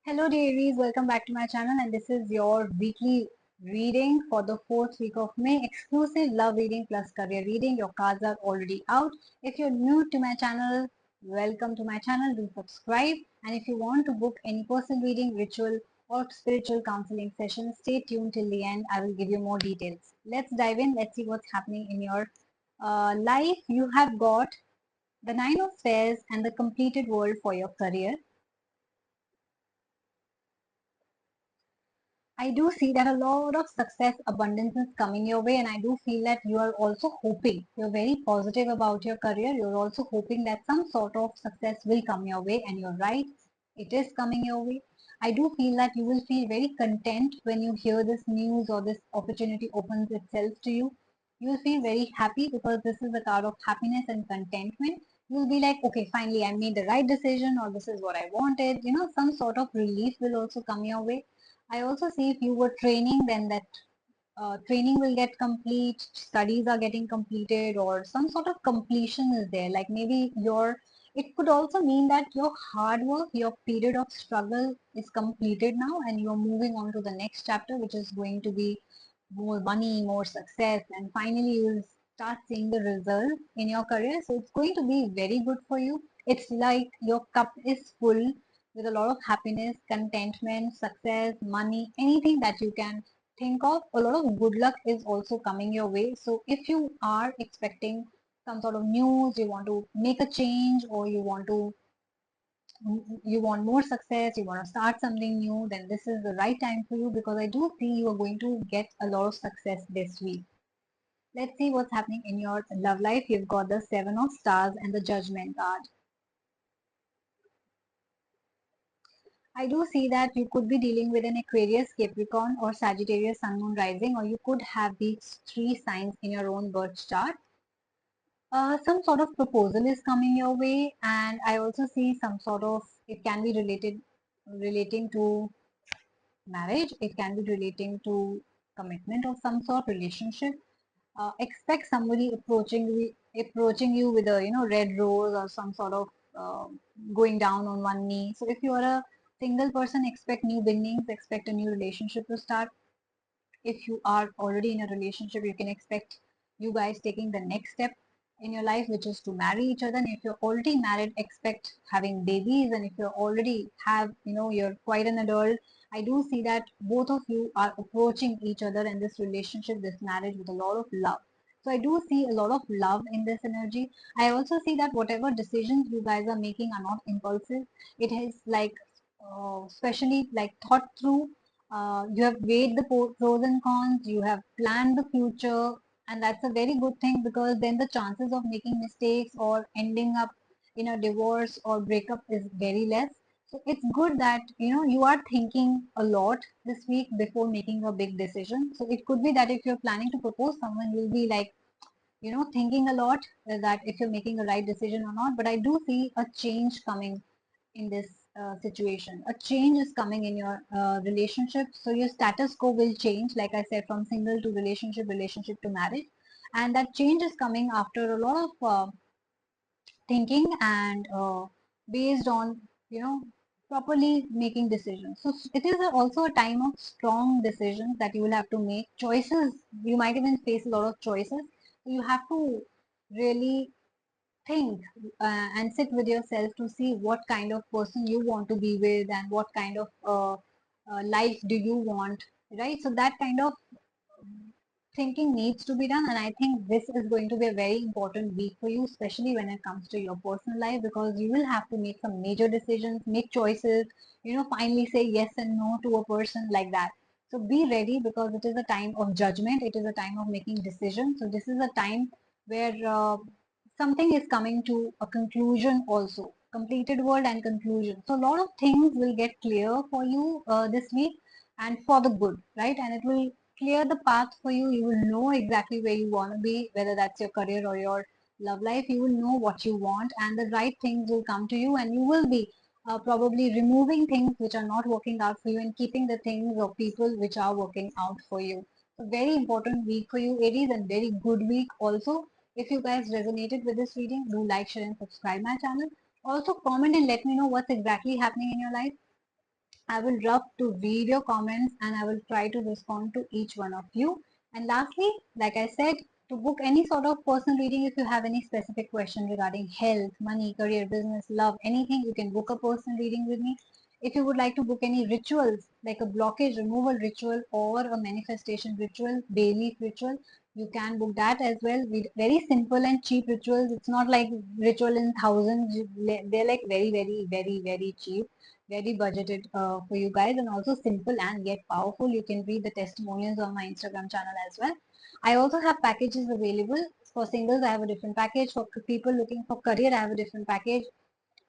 Hello dear Aries, welcome back to my channel and this is your weekly reading for the 4th week of May. Exclusive love reading plus career reading. Your cards are already out. If you're new to my channel, welcome to my channel. Do subscribe, and if you want to book any personal reading, ritual or spiritual counseling session, stay tuned till the end. I will give you more details. Let's dive in. Let's see what's happening in your life. You have got the Nine of Spades and the completed world for your career. I do see that a lot of success, abundance is coming your way, and I do feel that you are also hoping. You're very positive about your career. You're also hoping that some sort of success will come your way, and you're right, it is coming your way. I do feel that you will feel very content when you hear this news or this opportunity opens itself to you. You will feel very happy because this is the card of happiness and contentment. You'll be like, okay, finally, I made the right decision, or this is what I wanted. Some sort of relief will also come your way. I also see if you were training, then that training will get complete, studies are getting completed, or some sort of completion is there. Like maybe it could also mean that your hard work, your period of struggle is completed now, and you're moving on to the next chapter, which is going to be more money, more success, and finally you will start seeing the result in your career. So it's going to be very good for you. It's like your cup is full with a lot of happiness, contentment, success, money, anything that you can think of. A lot of good luck is also coming your way. So if you are expecting some sort of news, you want to make a change, or you want more success, you want to start something new, then this is the right time for you, because I do see you are going to get a lot of success this week. Let's see what's happening in your love life. You've got the Seven of Stars and the Judgment card. I do see that you could be dealing with an Aquarius, Capricorn, or Sagittarius Sun, Moon, Rising, or you could have these three signs in your own birth chart. Some sort of proposal is coming your way, and I also see some sort of, it can be relating to marriage, it can be relating to commitment of some sort, relationship. Expect somebody approaching you with a red rose, or some sort of uh, going down on one knee. So if you are a single person, expect new beginnings, expect a new relationship to start. If you are already in a relationship, you can expect you guys taking the next step in your life, which is to marry each other. And if you're already married, expect having babies. And if you're already have, you're quite an adult, I do see that both of you are approaching each other in this relationship, this marriage, with a lot of love. So I do see a lot of love in this energy. I also see that whatever decisions you guys are making are not impulsive. It is like especially like thought through. You have weighed the pros and cons, you have planned the future, and that's a very good thing, because then the chances of making mistakes or ending up in a divorce or breakup is very less. So it's good that you are thinking a lot this week before making a big decision. So it could be that if you're planning to propose someone, you'll be like thinking a lot, that if you're making a right decision or not. But I do see a change coming in this situation. A change is coming in your relationship. So your status quo will change, like I said, from single to relationship, relationship to marriage. And that change is coming after a lot of thinking, and based on, properly making decisions. So it is also a time of strong decisions that you will have to make. Choices, you might even face a lot of choices. So you have to really think and sit with yourself to see what kind of person you want to be with, and what kind of life do you want, right? So that kind of thinking needs to be done, and I think this is going to be a very important week for you, especially when it comes to your personal life, because you will have to make some major decisions, make choices, finally say yes and no to a person, like that. So be ready, because it is a time of judgment, it is a time of making decisions. So this is a time where something is coming to a conclusion also, completed world and conclusion. So a lot of things will get clear for you this week, and for the good, right? And it will clear the path for you. You will know exactly where you want to be, whether that's your career or your love life. You will know what you want, and the right things will come to you, and you will be probably removing things which are not working out for you, and keeping the things or people which are working out for you. So very important week for you, Aries, and very good week also. If you guys resonated with this reading, do like, share, and subscribe my channel. Also comment and let me know what's exactly happening in your life. I will love to read your comments and I will try to respond to each one of you. And lastly, like I said, to book any sort of personal reading, if you have any specific question regarding health, money, career, business, love, anything, you can book a personal reading with me. If you would like to book any rituals, like a blockage removal ritual or a manifestation ritual, bay leaf ritual, you can book that as well. With very simple and cheap rituals. It's not like ritual in thousands. They're like very, very, very, very cheap, very budgeted for you guys, and also simple and yet powerful. You can read the testimonials on my Instagram channel as well. I also have packages available. For singles, I have a different package. For people looking for career, I have a different package.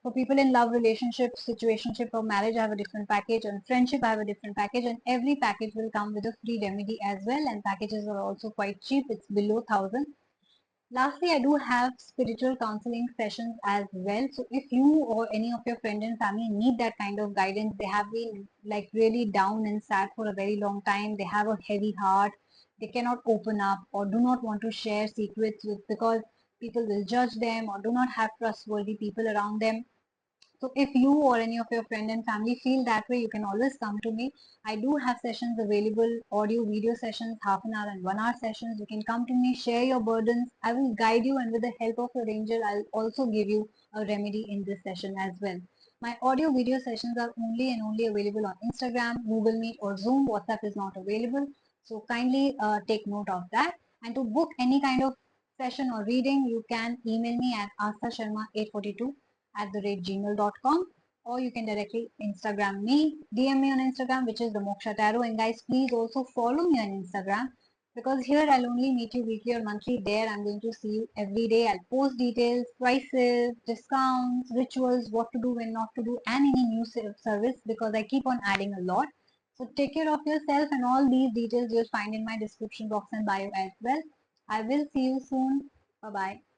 For people in love, relationship, situationship, or marriage, I have a different package. On friendship, I have a different package. And every package will come with a free remedy as well. And packages are also quite cheap. It's below 1,000. Lastly, I do have spiritual counseling sessions as well. So if you or any of your friends and family need that kind of guidance, they have been like really down and sad for a very long time, they have a heavy heart, they cannot open up or do not want to share secrets with because people will judge them or do not have trustworthy people around them. So if you or any of your friend and family feel that way, you can always come to me. I do have sessions available, audio, video sessions, half an hour and 1 hour sessions. You can come to me, share your burdens. I will guide you, and with the help of your angel, I'll also give you a remedy in this session as well. My audio video sessions are only and only available on Instagram, Google Meet or Zoom. WhatsApp is not available. So kindly take note of that. And to book any kind of session or reading, you can email me at asasharma842@gmail.com, or you can directly Instagram me, DM me on Instagram, which is the Moksha Tarot. And guys, please also follow me on Instagram, because here I'll only meet you weekly or monthly. There I'm going to see you every day. I'll post details, prices, discounts, rituals, what to do, when not to do, and any new service, because I keep on adding a lot. So take care of yourself, and all these details you'll find in my description box and bio as well. I will see you soon. Bye bye.